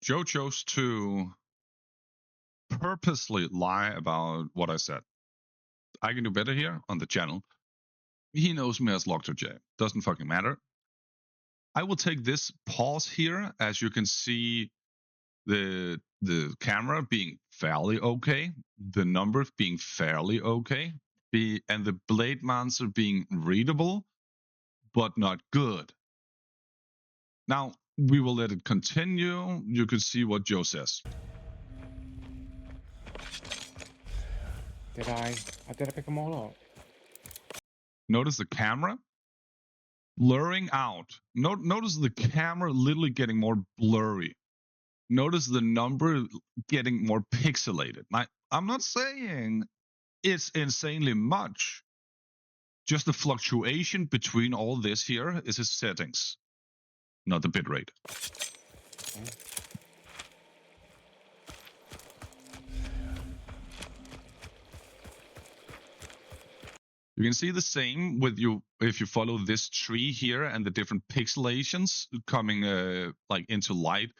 Joe chose to purposely lie about what I said. I can do better here on the channel. He knows me as Locked J. Doesn't fucking matter. I will take this pause here, as you can see the camera being fairly okay, the numbers being fairly okay, and the blade monster being readable, but not good. Now, we will let it continue. You can see what Joe says. Did I pick them all up? Notice the camera blurring out. Notice the camera literally getting more blurry. Notice the number getting more pixelated. Now, I'm not saying it's insanely much. Just the fluctuation between all this here is his settings, not the bitrate. Okay. You can see the same with you if you follow this tree here and the different pixelations coming like into light,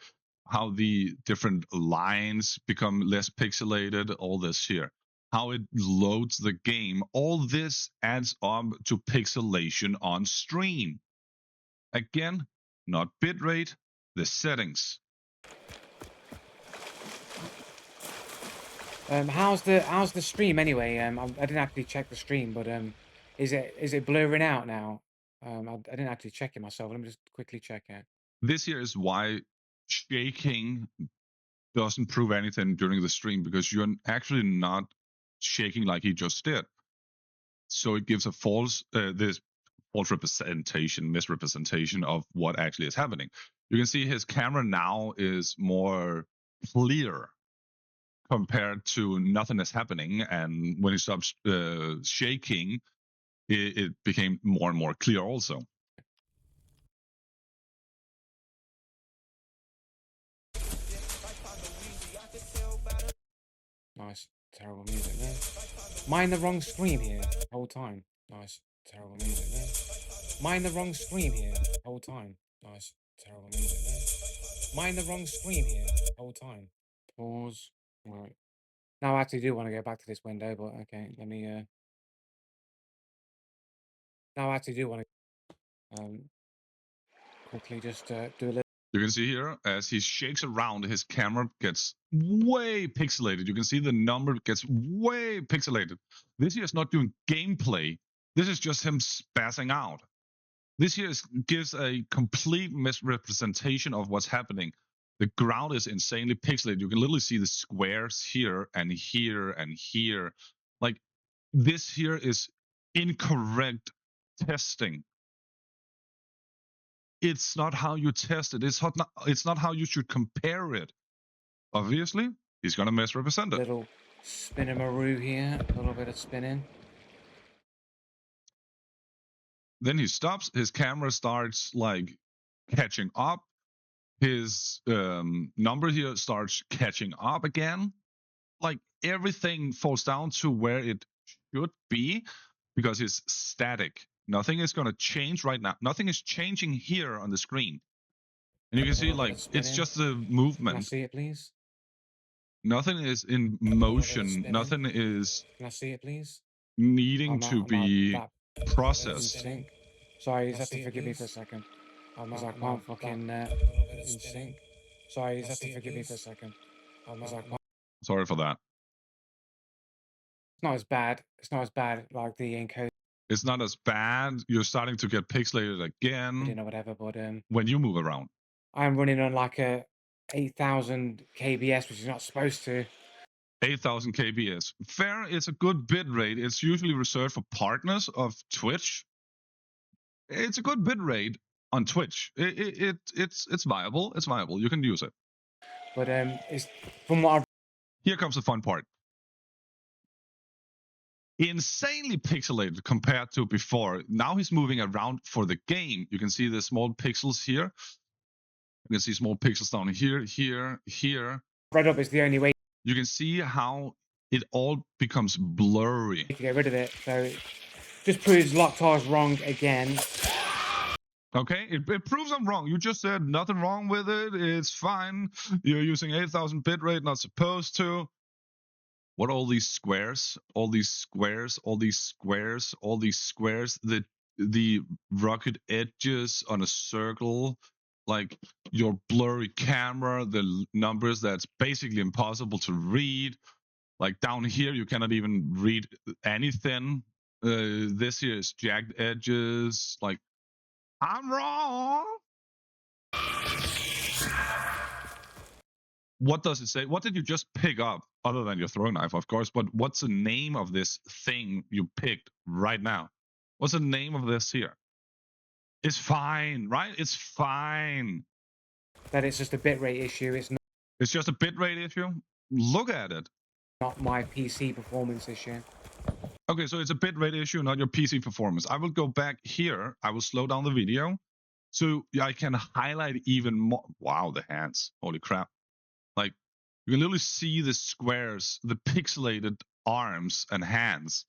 how the different lines become less pixelated, all this here, how it loads the game. All this adds up to pixelation on stream. Again, not bitrate, the settings. How's the stream anyway? I didn't actually check the stream, but is it blurring out now? I didn't actually check it myself. Let me just quickly check it. This here is why shaking doesn't prove anything during the stream, because you're actually not shaking like he just did. So it gives a false misrepresentation of what actually is happening. You can see his camera now is more clear compared to nothing is happening, and when he stops shaking, it became more and more clear also. Nice, terrible music there. Am I in the wrong screen here the whole time? Nice, terrible music there. Am I in the wrong screen here the whole time? Nice, terrible music there. Am I in the wrong screen here the whole time? Pause. Right. Now I actually do want to go back to this window, but okay, let me now I actually do want to quickly just do a little. You can see here, as he shakes around, his camera gets way pixelated. You can see the number gets way pixelated. This here is not doing gameplay. This is just him spazzing out. This here gives a complete misrepresentation of what's happening. The ground is insanely pixelated. You can literally see the squares here and here and here. Like, this here is incorrect testing. It's not how you test it. It's not how you should compare it. Obviously, he's going to misrepresent it. Little spinnamaroo here, a little bit of spinning. Then he stops. His camera starts like catching up. His number here starts catching up again. Like, everything falls down to where it should be, because it's static. Nothing is going to change right now. Nothing is changing here on the screen. And you can see, like, it's just the movement. Can I see it, please? Nothing is in motion. Nothing is. Can I see it, please? Needing to be processed. Sorry, you have to forgive me for a second. I can't fucking in sync. Sorry, you have to forgive me for a second. Sorry for that. It's not as bad. It's not as bad like the encode. It's not as bad. You're starting to get pixelated again. You know, whatever, but when you move around. I'm running on like a 8,000 kbs, which is not supposed to. 8,000 kbs. Fair, it's a good bit rate. It's usually reserved for partners of Twitch. It's a good bit rate on Twitch. It's viable. It's viable. You can use it. But it's from what I've... Here comes the fun part. Insanely pixelated compared to before. Now he's moving around for the game. You can see the small pixels here. You can see small pixels down here, here. Red up is the only way. You can see how it all becomes blurry. To get rid of it, so it just proves Locktar's wrong again. Okay, it proves I'm wrong. You just said nothing wrong with it. It's fine. You're using 8,000 bitrate, not supposed to. What are all these squares? All these squares, all these squares, all these squares. The rugged edges on a circle, like your blurry camera, the numbers that's basically impossible to read. Like down here, you cannot even read anything. This here is jagged edges. Like, I'm wrong. What does it say? What did you just pick up, other than your throwing knife, of course? But what's the name of this thing you picked right now? What's the name of this here? It's fine, right? It's fine. That it's just a bitrate issue. It's It's just a bitrate issue. Look at it. not my PC performance issue. Okay, so it's a bitrate issue, not your PC performance. I will go back here. I will slow down the video so I can highlight even more. Wow, the hands. Holy crap. Like, you can literally see the squares, the pixelated arms and hands.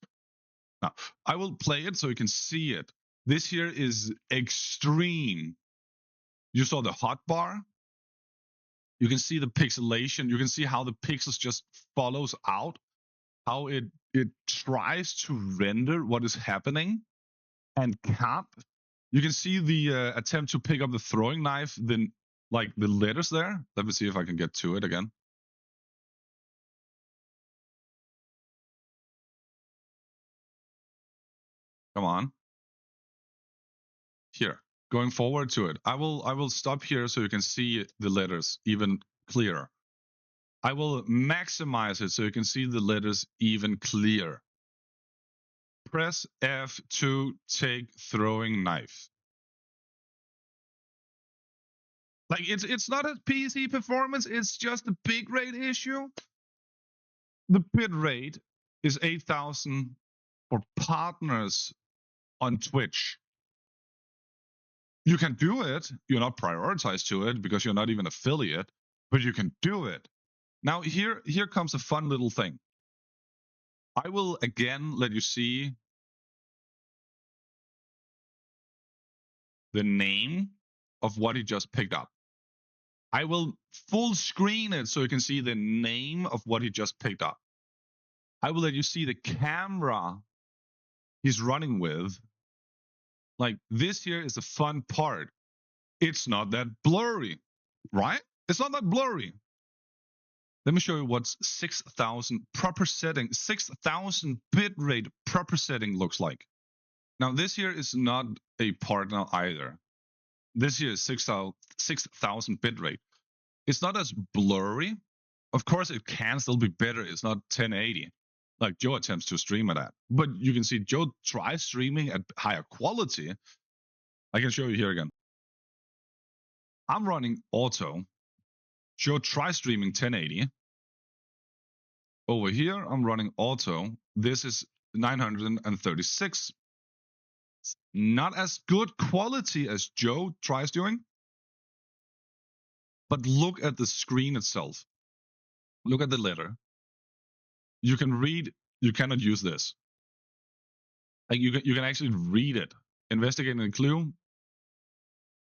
Now, I will play it so you can see it. This here is extreme. You saw the hotbar. You can see the pixelation. You can see how the pixels just follows out, how it tries to render what is happening and can't. You can see the attempt to pick up the throwing knife, then like the letters there. Let me see if I can get to it again. Come on. Here, going forward to it. I will stop here so you can see the letters even clearer. I will maximize it so you can see the letters even clearer. Press F to take throwing knife. Like it's not a PC performance, it's just a big rate issue. The bit rate is 8,000 for partners on Twitch. You can do it. You're not prioritized to it because you're not even affiliate, but you can do it. Now here comes a fun little thing. I will again let you see the name of what he just picked up. I will full screen it so you can see the name of what he just picked up. I will let you see the camera he's running with. Like, this here is the fun part. It's not that blurry, right? It's not that blurry. Let me show you what 6,000 proper setting, 6,000 bitrate proper setting looks like. Now, this here is not a partner either. This here is 6,000 bitrate. It's not as blurry. Of course, it can still be better. It's not 1080 like Joe attempts to stream it at. But you can see Joe tries streaming at higher quality. I can show you here again. I'm running auto. Joe tries streaming 1080. Over here, I'm running auto. This is 936. Not as good quality as Joe tries doing. But look at the screen itself. Look at the letter. You can read. You cannot use this. Like you can actually read it. Investigating a clue.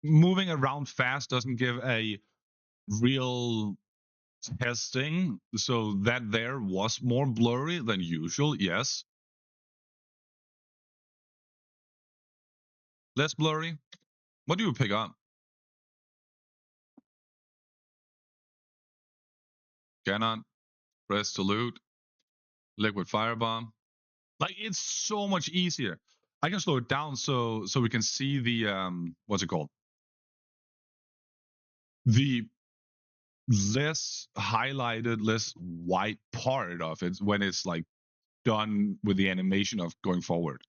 Moving around fast doesn't give a real testing. So that there was more blurry than usual. Yes. Less blurry. What do you pick up? Cannot. Press to loot. Liquid firebomb. Like, it's so much easier. I can slow it down so we can see the what's it called? The less highlighted, less white part of it when it's like done with the animation of going forward.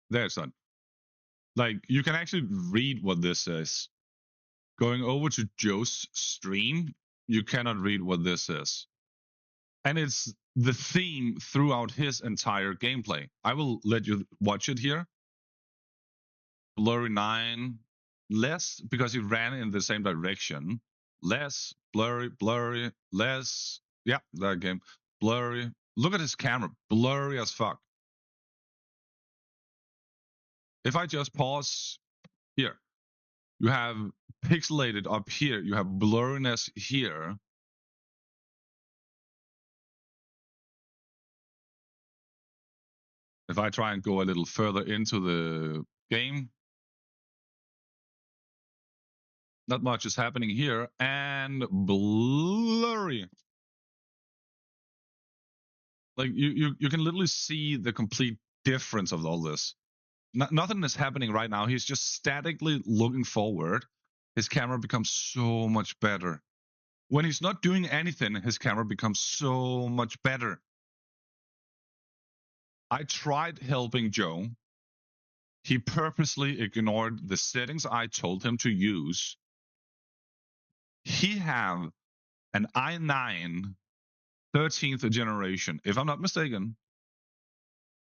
There's done. Like, you can actually read what this is. Going over to Joe's stream, you cannot read what this is. And it's the theme throughout his entire gameplay. I will let you watch it here. Blurry 9, less because he ran in the same direction. Less, blurry, blurry, less, Yeah, that game. Blurry. Look at his camera. Blurry as fuck. If I just pause here, you have pixelated up here. You have blurriness here. If I try and go a little further into the game, not much is happening here. And blurry. Like you can literally see the complete difference of all this. Nothing is happening right now. He's just statically looking forward. His camera becomes so much better. When he's not doing anything, his camera becomes so much better. I tried helping Joe. He purposely ignored the settings I told him to use. He have an i9 13th generation, if I'm not mistaken,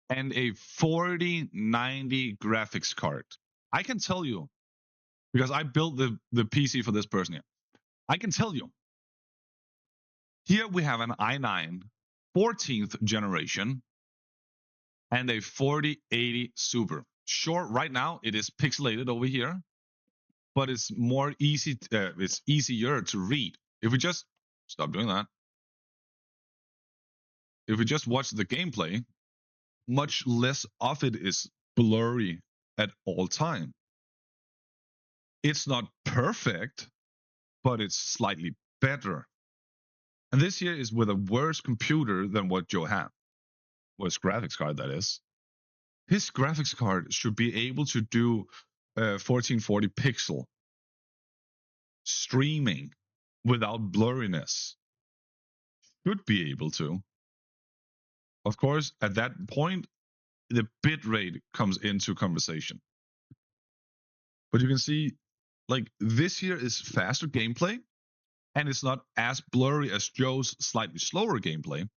and a 4090 graphics card. I can tell you, because I built the PC for this person here. I can tell you. Here we have an i9 14th generation and a 4080 Super. Sure, right now it is pixelated over here, but it's more easy. It's easier to read. If we just stop doing that, if we just watch the gameplay, much less of it is blurry at all time. It's not perfect, but it's slightly better. And this here is with a worse computer than what Joe had. Worse graphics card, that is. His graphics card should be able to do 1440 pixel streaming without blurriness. Should be able to. Of course, at that point, the bitrate comes into conversation. But you can see, like, this here is faster gameplay, and it's not as blurry as Joe's slightly slower gameplay.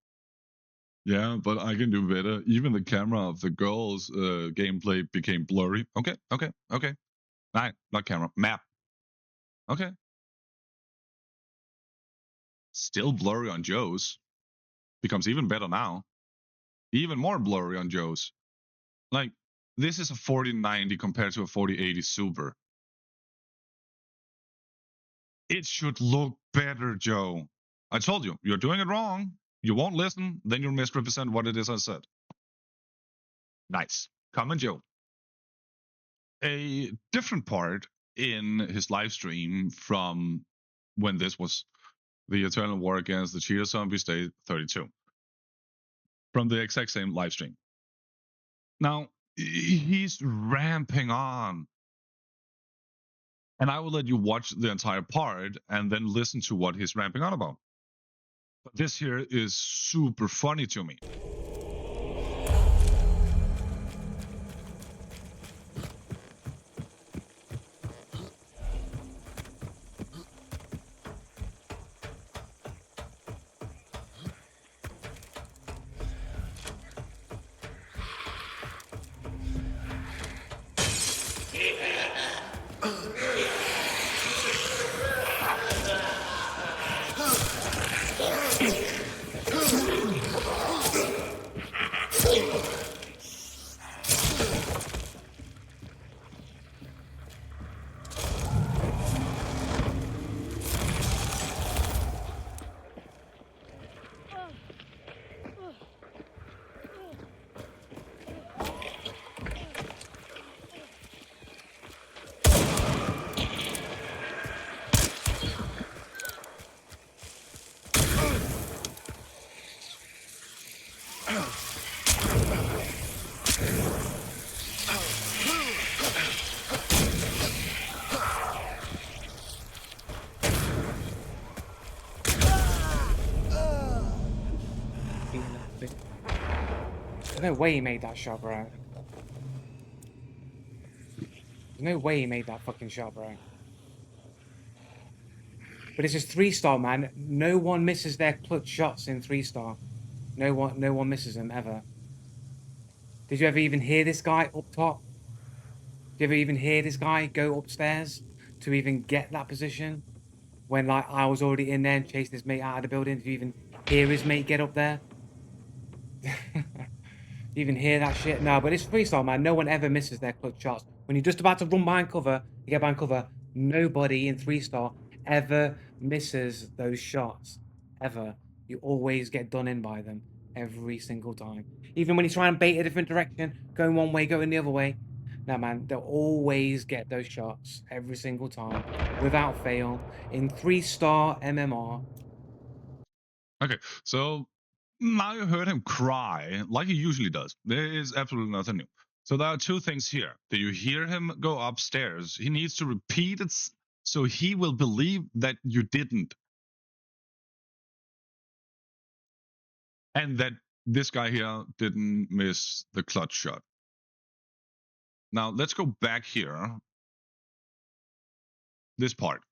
Yeah, but I can do better. Even the camera of the girl's gameplay became blurry. Okay. Not camera, map. Okay. Still blurry on Joe's. Becomes even better now. Even more blurry on Joe's. Like, this is a 4090 compared to a 4080 Super. It should look better, Joe. I told you, you're doing it wrong. You won't listen, then you'll misrepresent what it is I said. Nice. Comment, Joe. A different part in his live stream from when this was the Eternal War Against the Cheetah Zombies Day 32. From the exact same live stream. Now, he's ramping on. And I will let you watch the entire part and then listen to what he's ramping on about. But this here is super funny to me. There's no way he made that shot, bro. There's no way he made that fucking shot, bro. But it's just 3-star, man. No one misses their clutch shots in 3-star. No one misses them ever. Did you ever even hear this guy up top? Did you ever even hear this guy go upstairs to even get that position? When, like, I was already in there and chasing his mate out of the building. Did you even hear his mate get up there. You even hear that shit? No, but it's freestyle, man. No one ever misses their clutch shots. When you're just about to run behind cover, you get behind cover, nobody in freestyle ever misses those shots. Ever. You always get done in by them every single time. Even when you try and bait a different direction, going one way, going the other way. No, man, they'll always get those shots every single time, without fail, in 3-star MMR. Okay, so now you heard him cry like he usually does. There is absolutely nothing new. So there are two things here. Do you hear him go upstairs? He needs to repeat it so he will believe that you didn't. And that this guy here didn't miss the clutch shot. Now let's go back here. This part.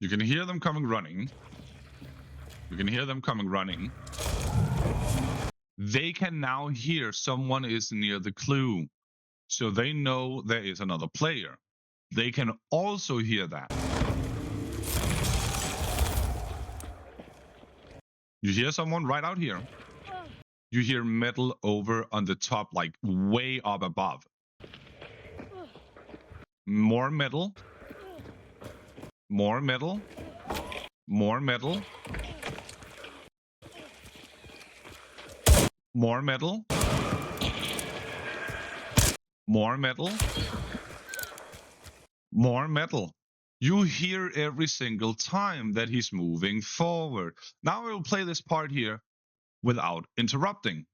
You can hear them coming running. You can hear them coming running. They can now hear someone is near the clue. So they know there is another player. They can also hear that. You hear someone right out here. You hear metal over on the top, like way up above. More metal. More metal. More metal. More metal. More metal. More metal. You hear every single time that he's moving forward. Now I will play this part here without interrupting.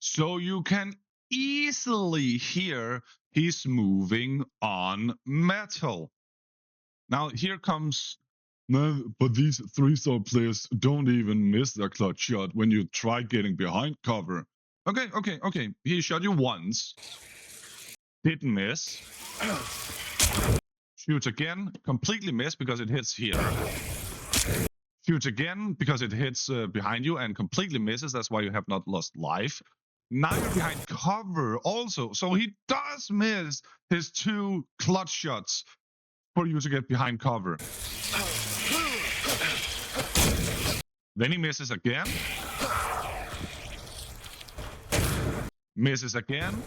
So you can easily hear he's moving on metal. Now here comes, no, but these 3-star players don't even miss their clutch shot when you try getting behind cover. Okay. He shot you once. Didn't miss. Shoots again, completely missed because it hits here. Shoots again because it hits behind you and completely misses. That's why you have not lost life. Now you're behind cover also. So he does miss his 2 clutch shots for you to get behind cover. Then he misses again. Misses again.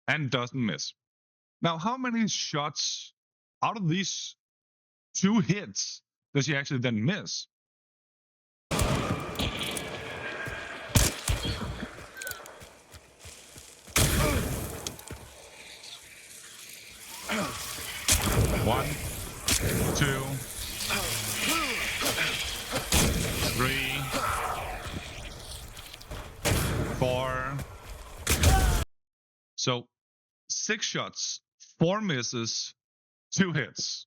And doesn't miss. Now, how many shots out of these 2 hits does he actually then miss? One, 2, 3, 4. So 6 shots, 4 misses, 2 hits.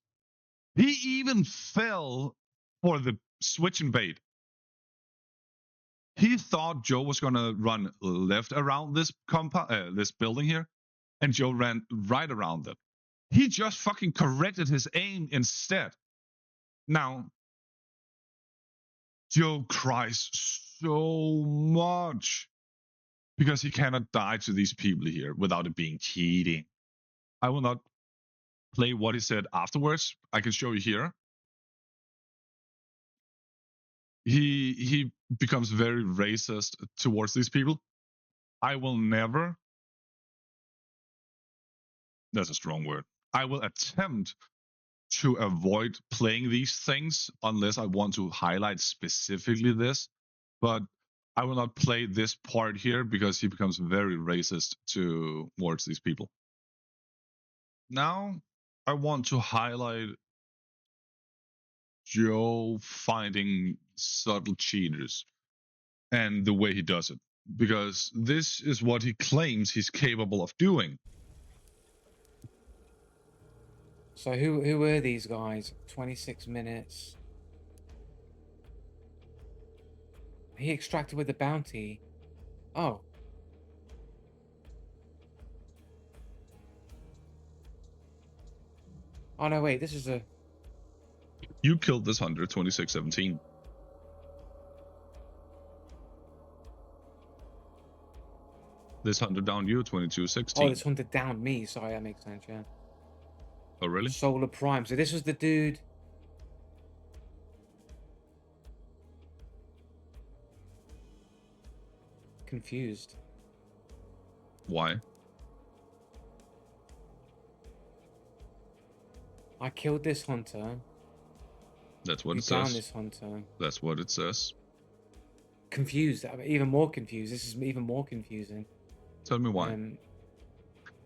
He even fell for the switch and bait. He thought Joe was gonna run left around this this building here, and Joe ran right around it. He just fucking corrected his aim instead. Now, Joe cries so much because he cannot die to these people here without it being cheating. I will not play what he said afterwards. I can show you here. He becomes very racist towards these people. I will never, that's a strong word, I will attempt to avoid playing these things unless I want to highlight specifically this. But I will not play this part here because he becomes very racist towards these people. Now I want to highlight Joe finding subtle cheaters and the way he does it, because this is what he claims he's capable of doing. So who were these guys? 26 minutes. He extracted with the bounty. Oh. Oh no, wait, this is a... You killed this hunter 2617. This hunter downed you 2216. Oh, this hunter downed me. Sorry, that makes sense, yeah. Oh, really? Solar Prime. So this was the dude... Confused. Why? I killed this hunter. That's what You it downed says. this hunter. That's what it says. Confused. I mean, even more confused. This is even more confusing. Tell me why.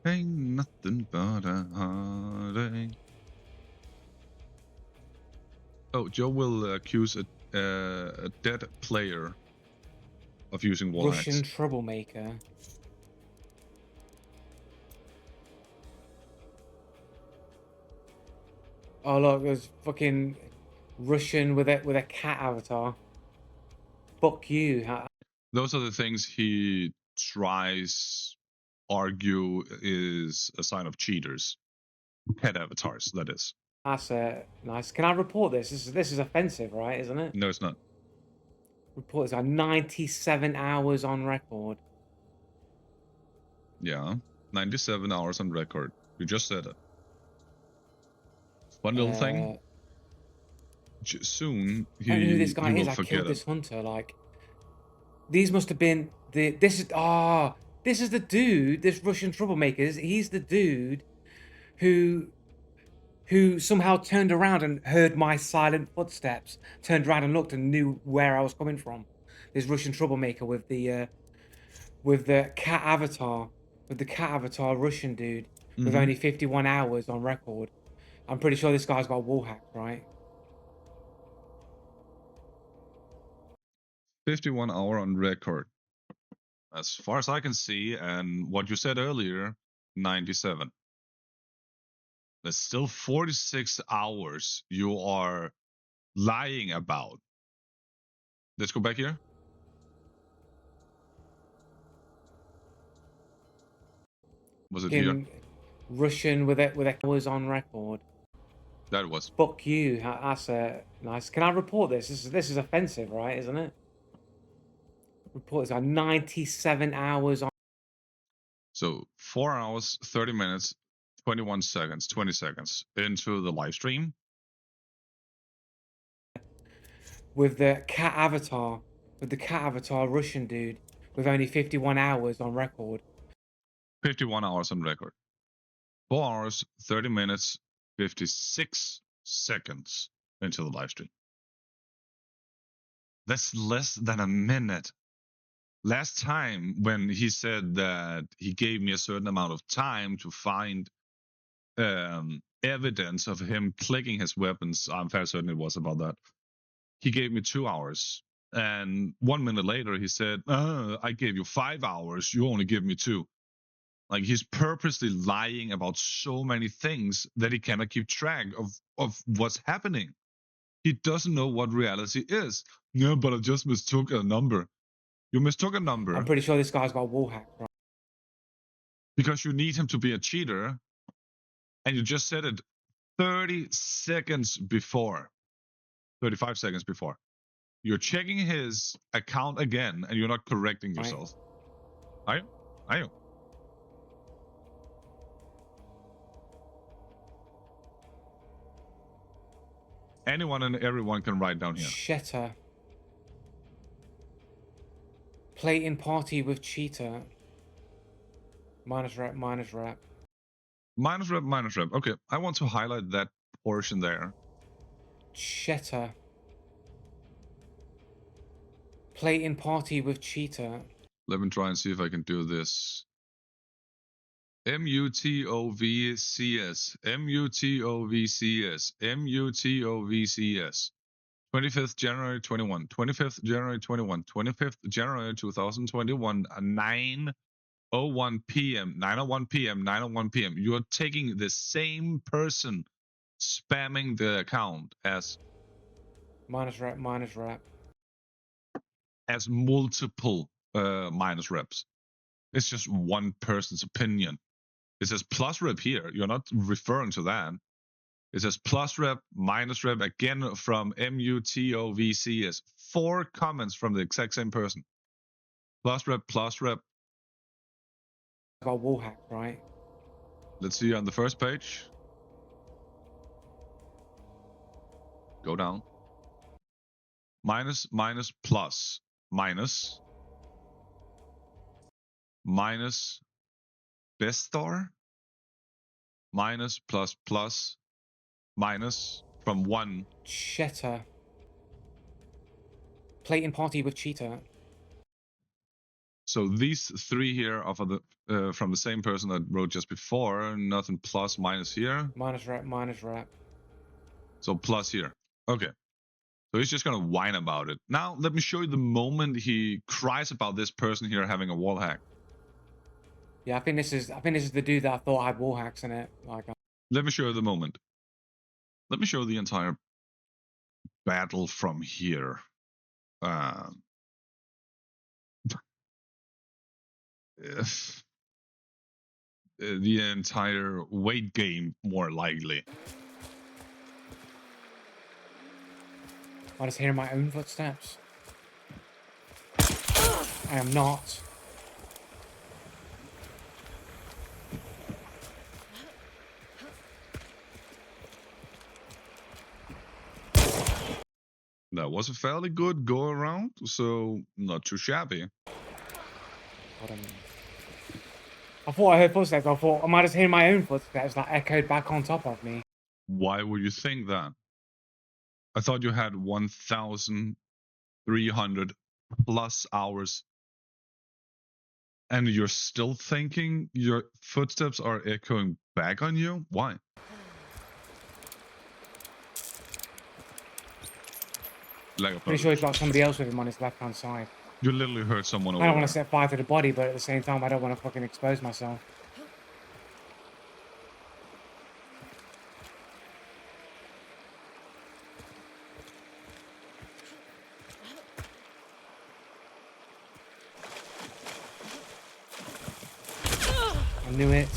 Ain't nothing but a heartache. Oh, Joe will accuse a dead player of using wall hacks. Russian troublemaker. Oh look, there's fucking Russian with a cat avatar. Fuck you. Those are the things he tries argue is a sign of cheaters. Cat avatars, that is. That's nice. Can I report this? This is offensive, right? Isn't it? No, it's not. Report this. 97 hours on record. Yeah, 97 hours on record. You just said it. One little thing. Soon I don't know who this he guy will is. I forget killed it. this hunter. Like, these must have been the. This is the dude. This Russian troublemaker. He's the dude who somehow turned around and heard my silent footsteps, turned around and looked and knew where I was coming from. This Russian troublemaker with the cat avatar, Russian dude with only 51 hours on record. I'm pretty sure this guy's got wall hacked, right? 51 hour on record. As far as I can see, and what you said earlier, 97. There's still 46 hours you are lying about. Let's go back here. Was it here? Russian with a was on record. That was. Fuck you. That's nice. Can I report this? This is offensive, right? Isn't it? Report this. 97 hours on. So 4 hours, 30 minutes, 21 seconds, 20 seconds into the live stream. With the cat avatar, Russian dude with only 51 hours on record. 51 hours on record. 4 hours, 30 minutes, 56 seconds into the live stream. That's less than a minute. Last time when he said that he gave me a certain amount of time to find evidence of him clicking his weapons, I'm fairly certain it was about that. He gave me 2 hours. And 1 minute later, he said, I gave you 5 hours. You only give me 2. Like, he's purposely lying about so many things that he cannot keep track of what's happening. He doesn't know what reality is. Yeah, but I just mistook a number. You mistook a number. I'm pretty sure this guy's got wall hack, right? Because you need him to be a cheater. And you just said it 30 seconds before. 35 seconds before. You're checking his account again, and you're not correcting yourself. Right. Are you? Anyone and everyone can write down here. Shetter. Plating party with cheater. Minus rep, minus rep. Minus rep, minus rep. Okay, I want to highlight that portion there. Shetter. Plating party with cheater. Let me try and see if I can do this MUTOVCS. MUTOVCS. MUTOVCS. 25th January 21. 25th January 21. 25th January 2021. 9:01 p.m. 9:01 p.m. 9:01 p.m. You're taking the same person spamming the account as Minus rep. As multiple minus reps. It's just one person's opinion. It says plus rep here. You're not referring to that. It says plus rep, minus rep, again from MUTOVCS. 4 comments from the exact same person. Plus rep, plus rep. About wall hack, right? Let's see on the first page. Go down. Minus, minus, plus. Minus. Minus. Best star. Minus, plus, plus. Minus. From 1. Cheetah. Plating party with cheetah. So these 3 here are from the same person that wrote just before. Nothing plus, minus here. Minus rep. So plus here. Okay. So he's just gonna whine about it. Now let me show you the moment he cries about this person here having a wall hack. Yeah, I think this is the dude that I thought had wall hacks in it. Like, let me show you the moment. Let me show the entire battle from here. The entire weight game, more likely. I just hear my own footsteps. I am not. That was a fairly good go around, so not too shabby. I thought I heard footsteps. I thought I might just hear my own footsteps that echoed back on top of me. Why would you think that? I thought you had 1,300 plus hours, and you're still thinking your footsteps are echoing back on you? Why? Pretty sure he's got somebody else with him on his left-hand side. You literally heard someone over I don't there. want to set fire to the body, but at the same time, I don't want to fucking expose myself. I knew it.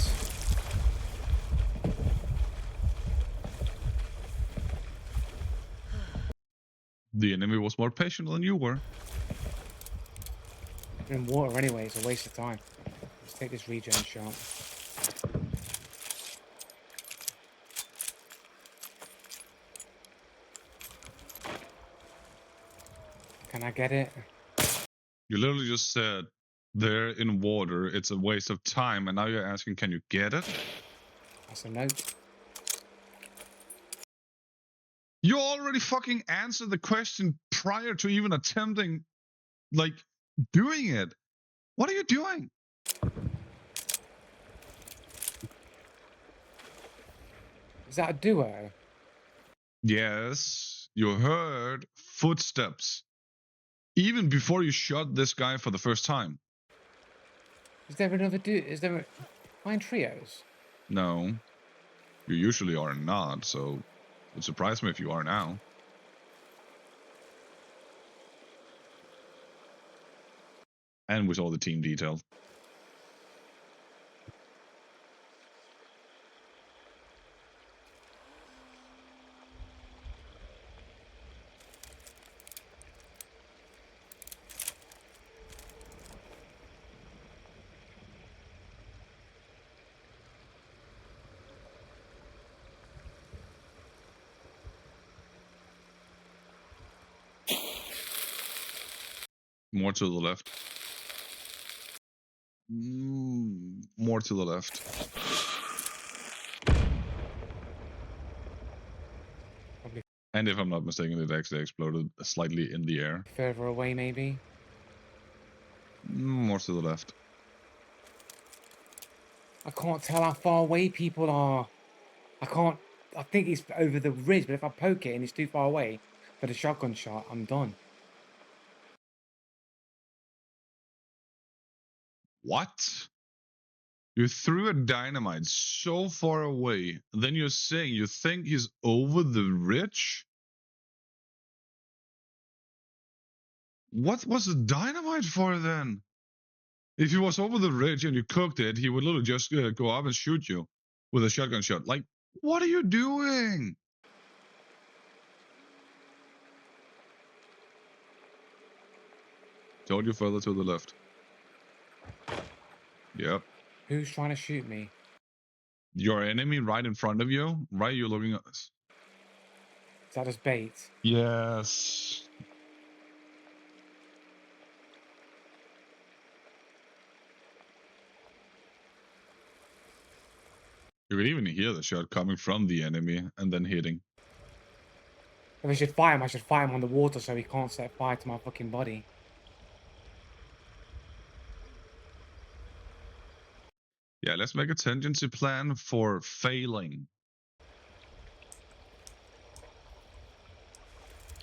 The enemy was more patient than you were. In water anyway, it's a waste of time. Let's take this regen shot. Can I get it? You literally just said, they're in water, it's a waste of time, and now you're asking, can you get it? That's a note. You already fucking answered the question prior to even attempting, like, doing it. What are you doing? Is that a duo? Yes, you heard footsteps. Even before you shot this guy for the first time. Is there another duo? Is there fine trios? No. You usually are not, so it would surprise me if you are now. And with all the team detail. More to the left. More to the left. Probably. And if I'm not mistaken, it actually exploded slightly in the air. Further away, maybe? More to the left. I can't tell how far away people are. I can't. I think it's over the ridge, but if I poke it and it's too far away for the shotgun shot, I'm done. What? You threw a dynamite so far away, then you're saying you think he's over the ridge? What was the dynamite for then? If he was over the ridge and you cooked it, he would literally just go up and shoot you with a shotgun shot. Like, what are you doing? Told you further to the left. Yep. Who's trying to shoot me? Your enemy right in front of you. Right, you're looking at us. Is that just bait? Yes. You could even hear the shot coming from the enemy and then hitting. If I should fight him, I should fight him on the water so he can't set fire to my fucking body. Yeah, let's make a contingency plan for failing.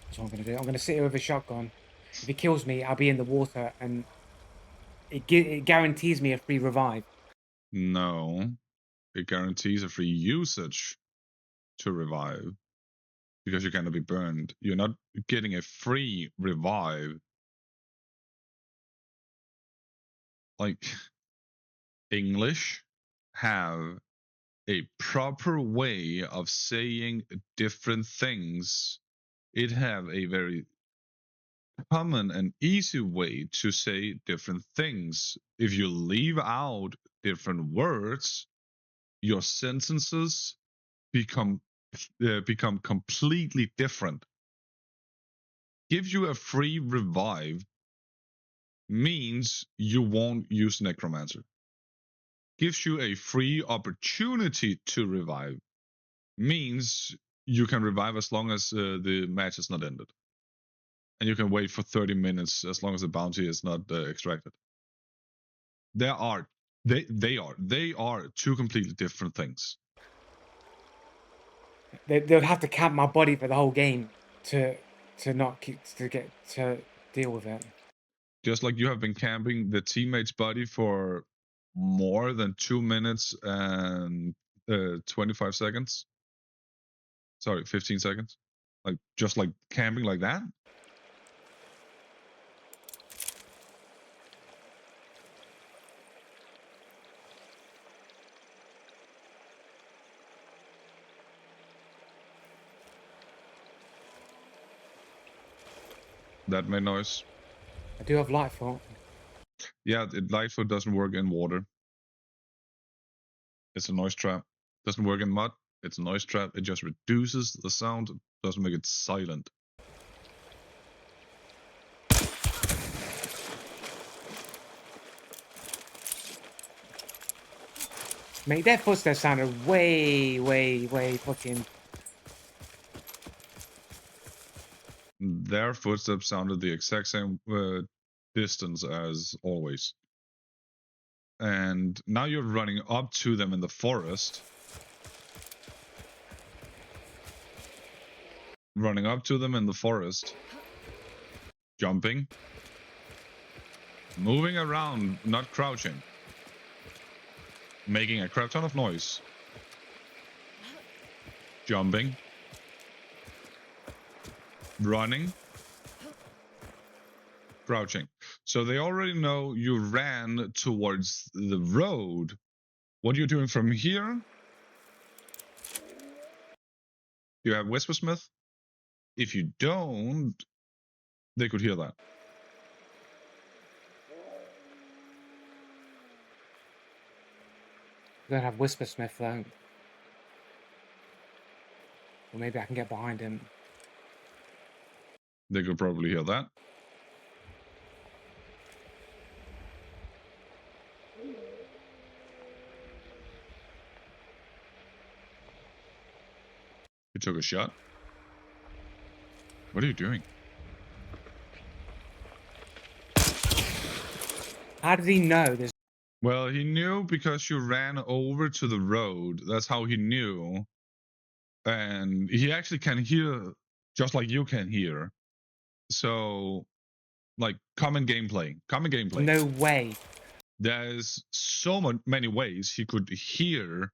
That's what I'm going to do. I'm going to sit here with a shotgun. If he kills me, I'll be in the water and it guarantees me a free revive. No, it guarantees a free usage to revive because you're going to be burned. You're not getting a free revive. Like, English have a proper way of saying different things. It have a very common and easy way to say different things. If you leave out different words, your sentences become completely different. Give you a free revive means you won't use necromancer. Gives you a free opportunity to revive means you can revive as long as the match is not ended. And you can wait for 30 minutes as long as the bounty is not extracted. They are two completely different things. They'll have to camp my body for the whole game to deal with it. Just like you have been camping the teammate's body for more than 2 minutes and 25 seconds. Sorry, 15 seconds. Like, just like camping like that. That made noise. I do have Lightfoot. Yeah, Lightfoot doesn't work in water. It's a noise trap. Doesn't work in mud. It's a noise trap. It just reduces the sound. Doesn't make it silent. Mate, their footsteps sounded way fucking... Their footsteps sounded the exact same distance as always. And now you're running up to them in the forest. Running up to them in the forest. Jumping. Moving around, not crouching. Making a crap ton of noise. Jumping. Running. Crouching. So they already know you ran towards the road. What are you doing from here? You have Whispersmith? If you don't, they could hear that. I don't have Whispersmith though. Or maybe I can get behind him. They could probably hear that. You took a shot. What are you doing? How did he know there's Well, he knew because you ran over to the road. That's how he knew. And he actually can hear just like you can hear. So, like, common gameplay. No way. There's so many ways he could hear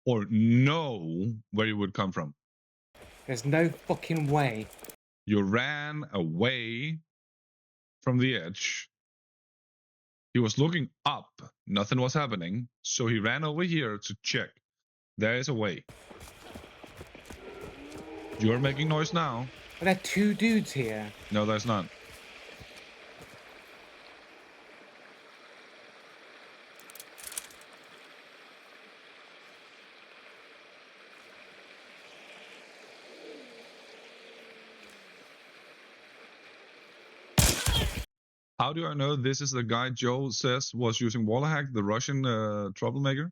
or know where you would come from. There's no fucking way. You ran away from the edge. He was looking up. Nothing was happening. So he ran over here to check. There is a way. You're making noise now. But there are two dudes here. No, there's not. How do I know this is the guy Joe says was using Wallhack, the Russian troublemaker?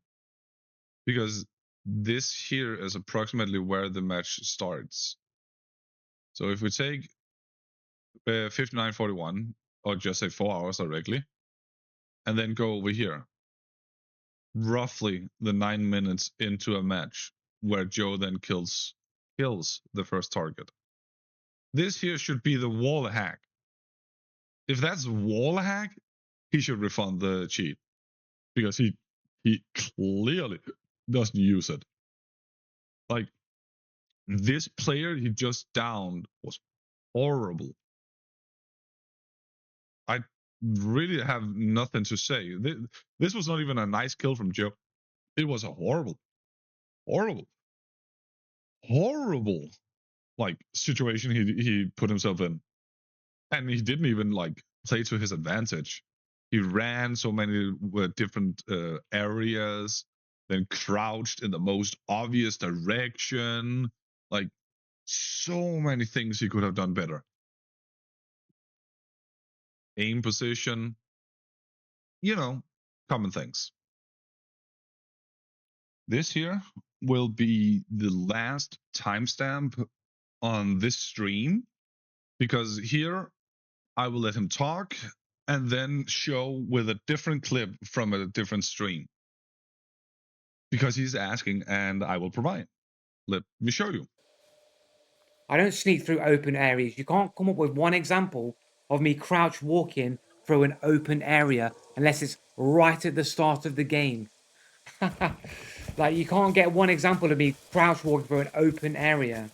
Because this here is approximately where the match starts. So if we take 59:41, or just say 4 hours directly, and then go over here, roughly the 9 minutes into a match where Joe then kills the first target. This here should be the wall hack. If that's wall hack, he should refund the cheat because he clearly doesn't use it. Like, this player he just downed was horrible. I really have nothing to say. This was not even a nice kill from Joe. It was a horrible like situation he put himself in, and he didn't even like play to his advantage. He ran so many different areas, then crouched in the most obvious direction. Like, so many things he could have done better. Aim position, common things. This here will be the last timestamp on this stream, because here I will let him talk and then show with a different clip from a different stream, because he's asking and I will provide. Let me show you. I don't sneak through open areas. You can't come up with one example of me crouch walking through an open area unless it's right at the start of the game. Like, you can't get one example of me crouch walking through an open area.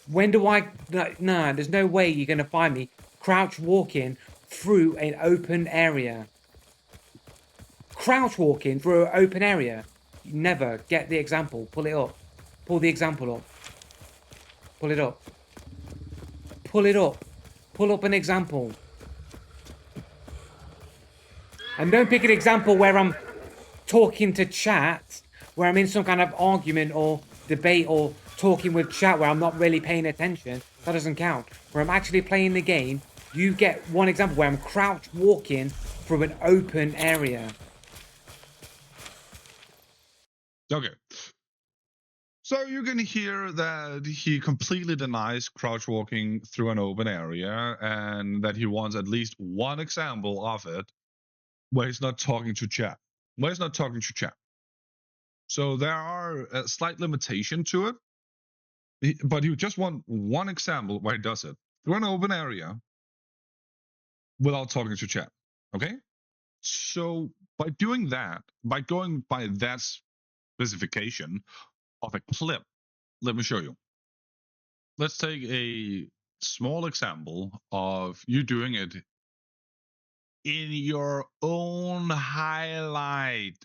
When do I... No, there's no way you're going to find me crouch walking through an open area. Crouch walking through an open area. You never get the example. Pull it up. Pull the example up. Pull it up. Pull it up. Pull up an example. And don't pick an example where I'm talking to chat, where I'm in some kind of argument or debate or talking with chat where I'm not really paying attention. That doesn't count. Where I'm actually playing the game, you get one example where I'm crouch walking through an open area. Okay. So you can hear that he completely denies crouch walking through an open area, and that he wants at least one example of it where he's not talking to chat. So there are a slight limitation to it, but you just want one example where he does it through an open area without talking to chat. Okay? So by doing that, by going by that specification of a clip, let me show you. Let's take a small example of you doing it in your own highlight.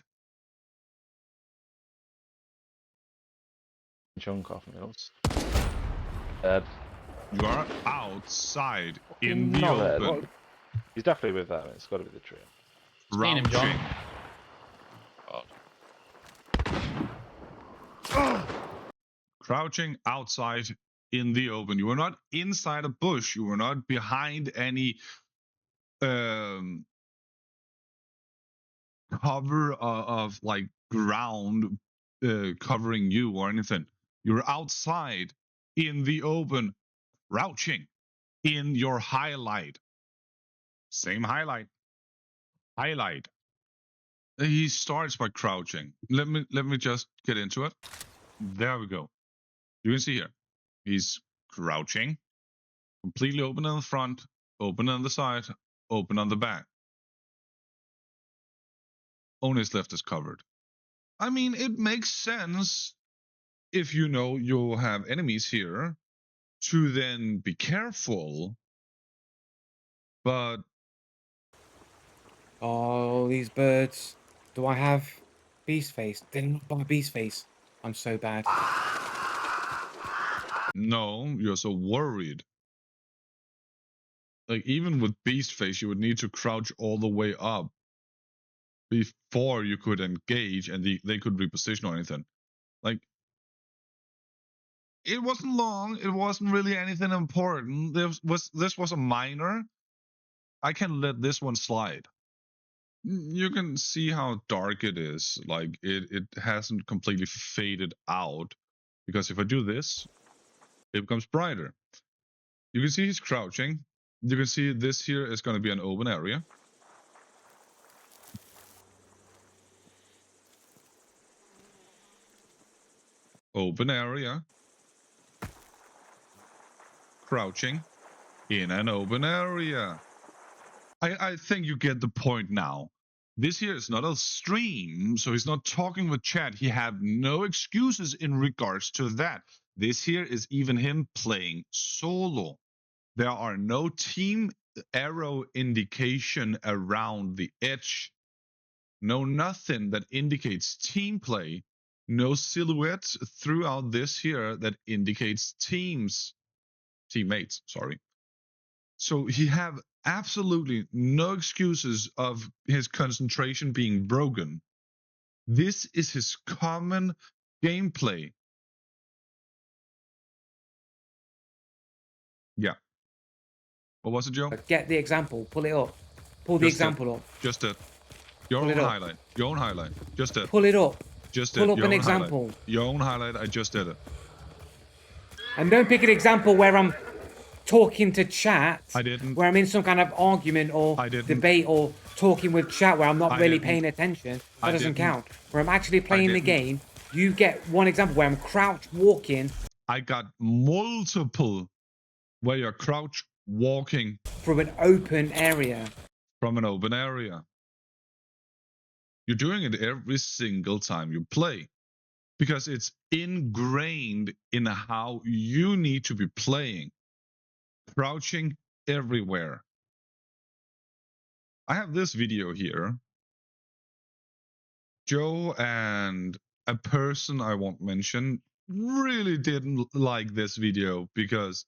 Chunk off nails. Dead. You are outside in the Not dead. open. What? He's definitely with that. It's got to be the tree. Seen him, John. Crouching outside in the open. You are not inside a bush. You are not behind any cover of like ground covering you or anything. You're outside in the open, crouching in your highlight. Same highlight. He starts by crouching. Let me just get into it. There we go. You can see here. He's crouching, completely open on the front, open on the side, open on the back. Only his left is covered. I mean, it makes sense if you know you'll have enemies here to then be careful. But Oh, these birds. Do I have beast face? Did I not buy beast face? I'm so bad. no, you're so worried. Like, even with beast face, you would need to crouch all the way up before you could engage and they could reposition or anything. Like, it wasn't long. It wasn't really anything important. This was a minor. I can let this one slide. You can see how dark it is. Like, it hasn't completely faded out, because if I do this, it becomes brighter. You can see he's crouching. You can see this here is going to be an open area. Open area. Crouching in an open area. I think you get the point now. This here is not a stream, so he's not talking with chat. He have no excuses in regards to that. This here is even him playing solo. There are no team arrow indication around the edge. No nothing that indicates team play. No silhouettes throughout this here that indicates teammates, sorry. So he have absolutely no excuses of his concentration being broken. This is his common gameplay. Yeah. What was it, Joe? But get the example. Pull it up. Pull the example up. Just it. Your Pull own it up. highlight. Your own highlight. Just it. Pull it up. Just Pull it. up Your an own example. highlight. Your own highlight. I just did it. And don't pick an example where I'm talking to chat. I didn't. Where I'm in some kind of argument or I didn't. debate or talking with chat where I'm not I really didn't. paying attention. That I doesn't didn't. count. Where I'm actually playing the game, you get one example where I'm crouch walking. I got multiple where you're crouch walking from an open area. From an open area. You're doing it every single time you play, because it's ingrained in how you need to be playing. Crouching everywhere. I have this video here. Joe and a person I won't mention really didn't like this video because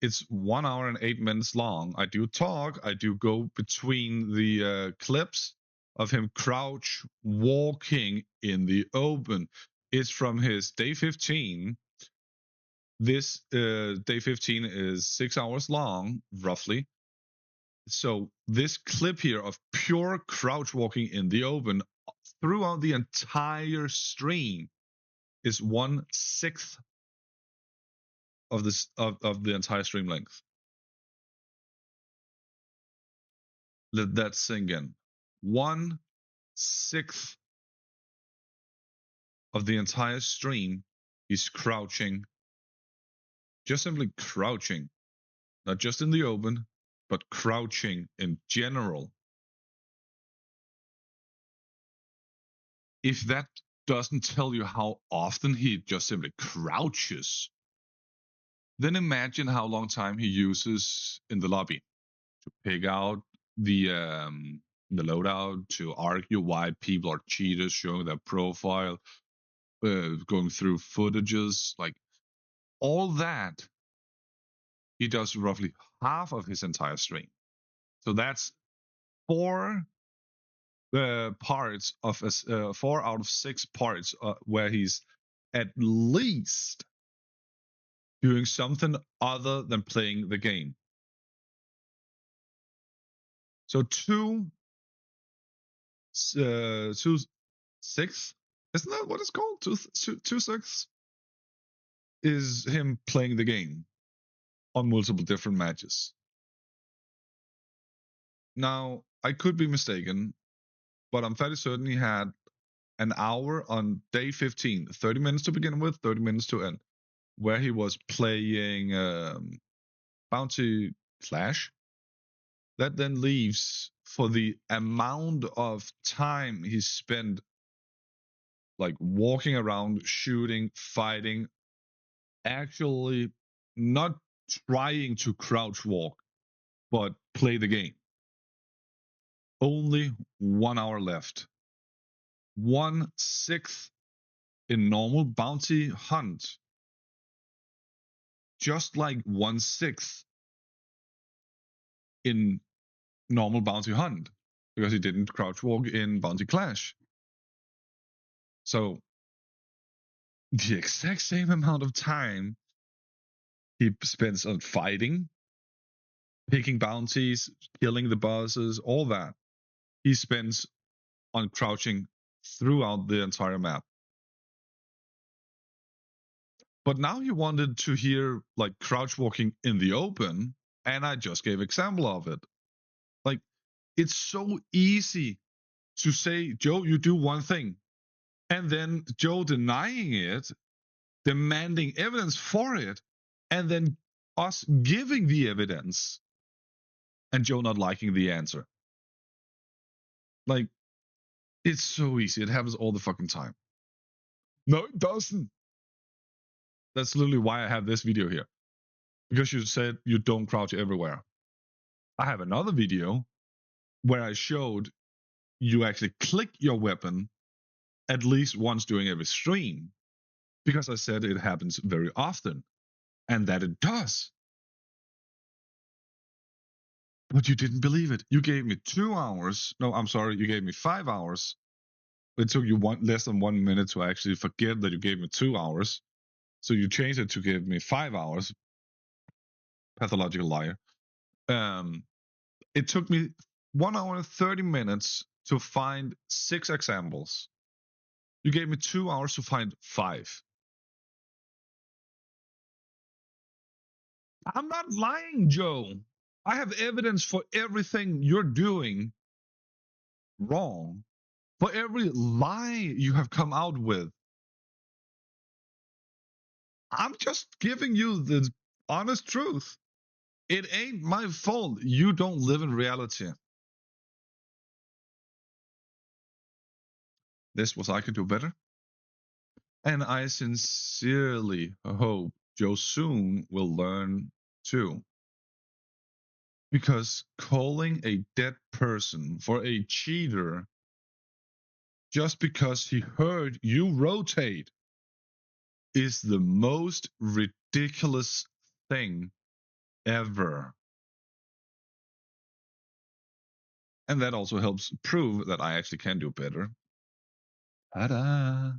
it's 1 hour and 8 minutes long. I do talk. I do go between the clips of him crouch walking in the open. It's from his day 15. This day 15 is 6 hours long, roughly. So this clip here of pure crouch walking in the open throughout the entire stream is 1/6 of this of the entire stream length. Let that sink in. 1/6 of the entire stream, he's crouching. Just simply crouching. Not just in the open, but crouching in general. If that doesn't tell you how often he just simply crouches, then imagine how long time he uses in the lobby to pick out the loadout, to argue why people are cheaters, showing their profile, going through footages, like all that. He does roughly half of his entire stream. So that's 4 parts of 4 out of 6 parts where he's at least doing something other than playing the game. So 2/6, isn't that what it's called? 2/6 is him playing the game on multiple different matches. Now, I could be mistaken. but I'm fairly certain he had an hour on day 15, 30 minutes to begin with, 30 minutes to end, where he was playing Bounty Clash. That then leaves for the amount of time he spent like walking around, shooting, fighting, actually not trying to crouch walk, but play the game. Only 1 hour left. 1/6 in normal bounty hunt. Just like 1/6 in normal bounty hunt, because he didn't crouch walk in Bounty Clash. So the exact same amount of time he spends on fighting, picking bounties, killing the bosses, all that, he spends on crouching throughout the entire map. But now he wanted to hear like crouch walking in the open, and I just gave example of it. Like, it's so easy to say, Joe, you do one thing, and then Joe denying it, demanding evidence for it, and then us giving the evidence, and Joe not liking the answer. Like, it's so easy. It happens all the fucking time. No, it doesn't. That's literally why I have this video here. Because you said you don't crouch everywhere. I have another video where I showed you actually click your weapon at least once during every stream. Because I said it happens very often. And that it does. But you didn't believe it. You gave me 2 hours. No, I'm sorry. You gave me 5 hours. It took you less than 1 minute to actually forget that you gave me 2 hours. So you changed it to give me 5 hours. Pathological liar. It took me 1 hour and 30 minutes to find 6 examples. You gave me 2 hours to find 5. I'm not lying, Joe. I have evidence for everything you're doing wrong. For every lie you have come out with. I'm just giving you the honest truth. It ain't my fault you don't live in reality. This was I could do better. And I sincerely hope Joe soon will learn too. Because calling a dead person for a cheater just because he heard you rotate is the most ridiculous thing ever. And that also helps prove that I actually can do better. Ta-da!